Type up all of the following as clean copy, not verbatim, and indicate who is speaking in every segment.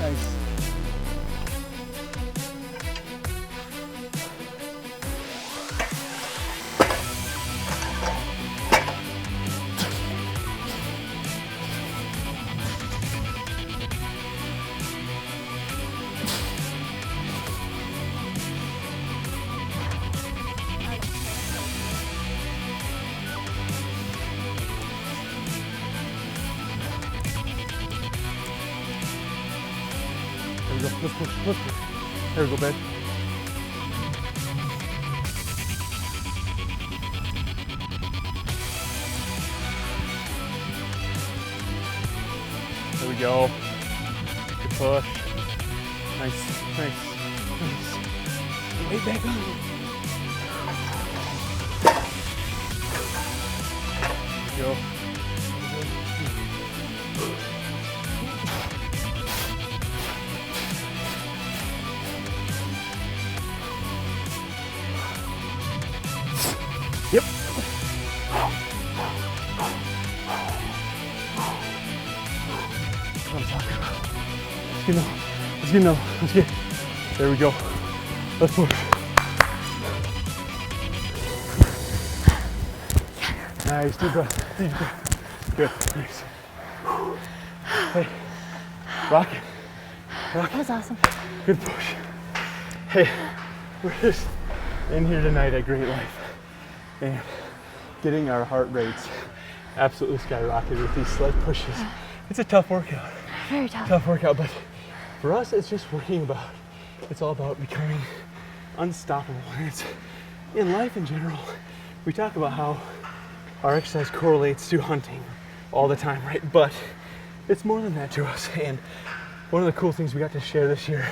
Speaker 1: Nice. There we go. Let's push. Let's push. There we go, babe. There we go. Good push. Nice, nice, nice. Weight back on. There we go. Yep. That's what I'm talking about. Let's get now. Let's get now. Let's get. There we go. Let's push. Nice. Deep breath. Deep breath. Good. Nice. Hey. Rock it. Rock it.
Speaker 2: That was awesome.
Speaker 1: Good push. Hey. We're just in here tonight at Great Life. And getting our heart rates absolutely skyrocketed with these sled pushes. It's a tough workout.
Speaker 2: Very tough.
Speaker 1: Tough workout, but for us, it's just it's all about becoming unstoppable. And it's in life in general. We talk about how our exercise correlates to hunting all the time, right? But it's more than that to us. And one of the cool things we got to share this year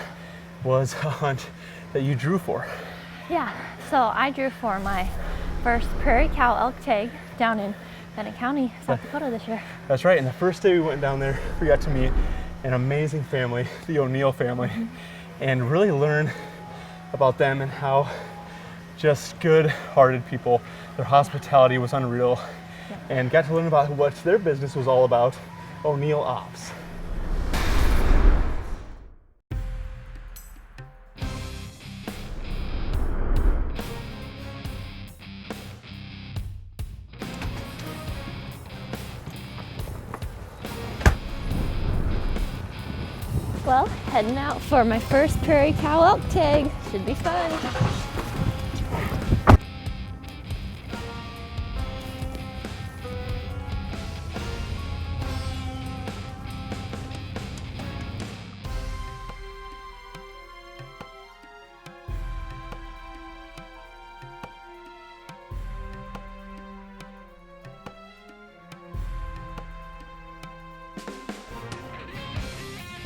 Speaker 1: was a hunt that you drew for.
Speaker 2: Yeah, so I drew for my first prairie cow elk tag down in Bennett County, South Dakota this year.
Speaker 1: That's right, and the first day we went down there, we got to meet an amazing family, the O'Neill family, and really learn about them and how just good-hearted people. Their hospitality was unreal, and got to learn about what their business was all about, O'Neill Ops.
Speaker 2: Well, heading out for my first prairie cow elk tag. Should be fun.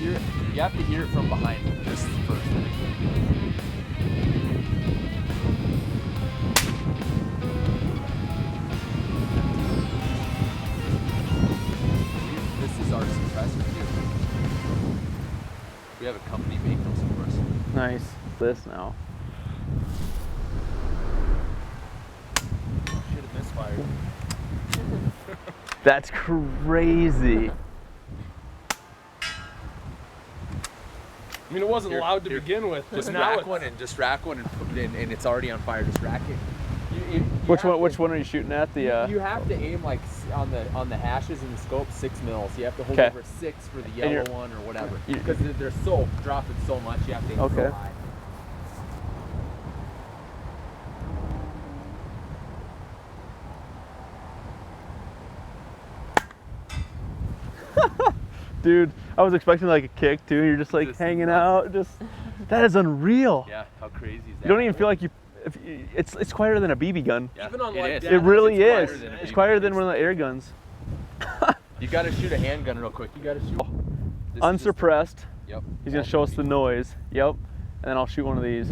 Speaker 3: You have to hear it from behind. This is the first thing. This is our suppressor too. We have a company make those for us.
Speaker 1: Nice. This now.
Speaker 3: Should have misfired.
Speaker 1: That's crazy.
Speaker 4: I mean, it wasn't loud to begin with.
Speaker 3: Just
Speaker 4: now
Speaker 3: rack one and put it in, and it's already on fire. Just rack it.
Speaker 1: Which one are you shooting at? The
Speaker 3: You have to aim like on the hashes in the scope 6 mils. You have to hold
Speaker 1: 'kay.
Speaker 3: over 6 for the yellow one or whatever. Because they're so dropping so much, you have to aim
Speaker 1: Okay.
Speaker 3: so high.
Speaker 1: Dude, I was expecting like a kick too. You're just like
Speaker 3: Just
Speaker 1: hanging
Speaker 3: nuts.
Speaker 1: out. Just that is unreal.
Speaker 3: Yeah, how crazy is that?
Speaker 1: You don't even feel like it's quieter than a BB gun.
Speaker 3: Yeah,
Speaker 4: Even on
Speaker 3: it
Speaker 4: like
Speaker 3: is.
Speaker 4: that,
Speaker 1: It really is.
Speaker 3: quieter than a
Speaker 1: It's
Speaker 3: BB
Speaker 1: quieter
Speaker 3: gun.
Speaker 1: than one of the air guns.
Speaker 3: You got to shoot a handgun real quick. You got to shoot. This is just-
Speaker 1: Unsuppressed.
Speaker 3: Yep.
Speaker 1: He's gonna show us the noise. Yep. And then I'll shoot one of these.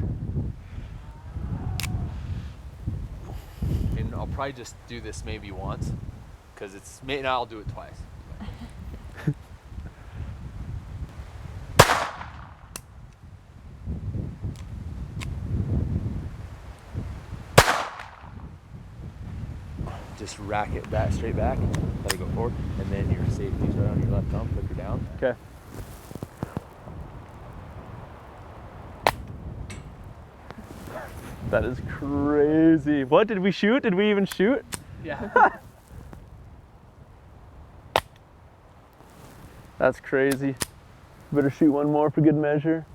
Speaker 3: And I'll probably just do this maybe once, because and I'll do it twice. Just rack it back, straight back, let it go forward, and then your safety's right on your left thumb, put her down.
Speaker 1: Okay. That is crazy. What did we shoot? Did we even shoot?
Speaker 3: Yeah.
Speaker 1: That's crazy. Better shoot one more for good measure.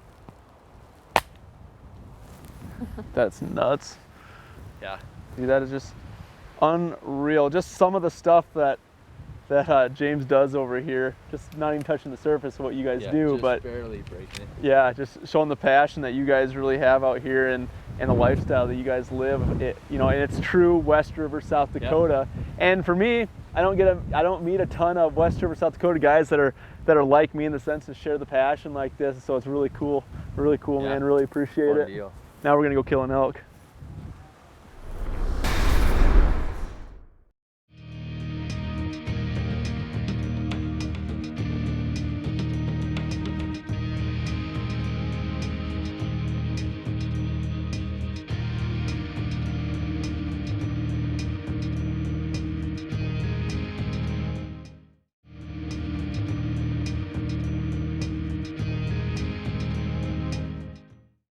Speaker 1: That's nuts.
Speaker 3: Yeah.
Speaker 1: Dude, that is just unreal. Just some of the stuff that James does over here, just not even touching the surface of what you guys do,
Speaker 3: just
Speaker 1: but
Speaker 3: barely breaking it.
Speaker 1: yeah, just showing the passion that you guys really have out here and the lifestyle that you guys live. You know, and it's true West River, South Dakota. Yep. And for me, I don't meet a ton of West River, South Dakota guys that are like me in the sense to share the passion like this. So it's really cool, man. Really appreciate it.
Speaker 3: Deal.
Speaker 1: Now we're gonna go kill an elk.